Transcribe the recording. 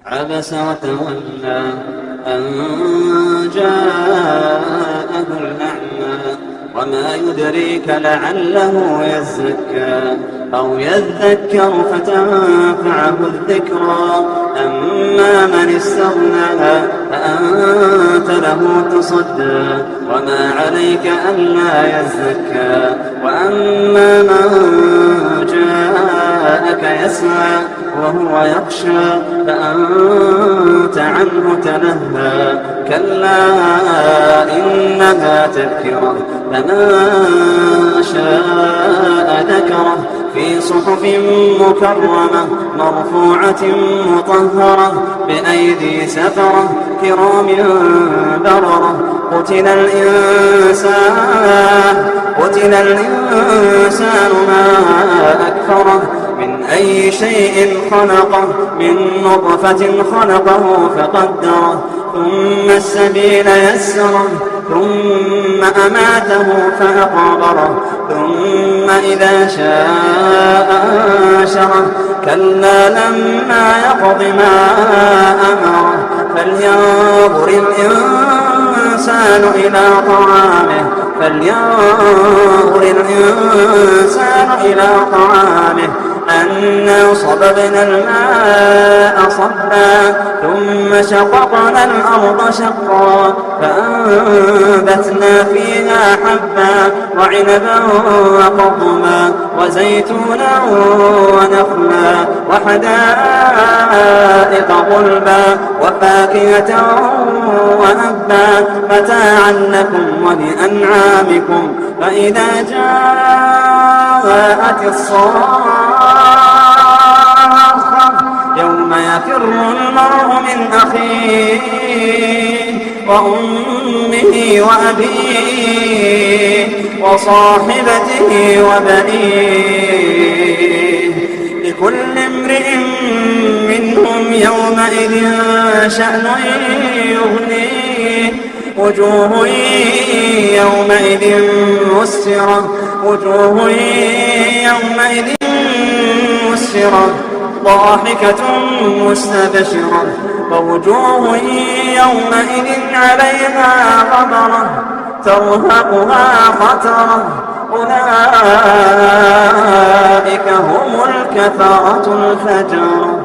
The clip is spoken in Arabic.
عبس وتولى أن جاءه الأعمى وما يدريك لعله يزكى أو يذكر فتنفعه الذكرى أما من استغنى فأنت له تصدى وما عليك ألا يزكى وأما من جاءك يسعى وهو يخشى فأنت عنه تلهى كلا إنها تذكرة فمن شاء ذكره في صحف مكرمة مرفوعة مطهرة بأيدي سفرة كرام بررة قتل الإنسان ما أكفره من أي شيء خلقه من نطفة خلقه فقدره ثم السبيل يسره ثم أماته فأقبره ثم إذا شاء أنشره كلا لما يقض ما أمره فلينظر الإنسان إلى طعامه أنا صببنا الماء صبا ثم شققنا الأرض شقا فأنبتنا فيها حبا وعنبا وقضبا وزيتونا ونخلا وحدائق غلبا وفاكهة وأبا متاعا لكم ولأنعامكم فإذا جاءت الصاخة يوم يفر المرء من أخيه وأمه وأبيه وصاحبته وبنيه لكل امرئ منهم يومئذ شأن يغنيه وجوه يومئذ مسفرة ضاحكة مستبشرة ووجوه يومئذ عليها غبرة ترهقها قترة أولئك هم الكفرة الفجرة.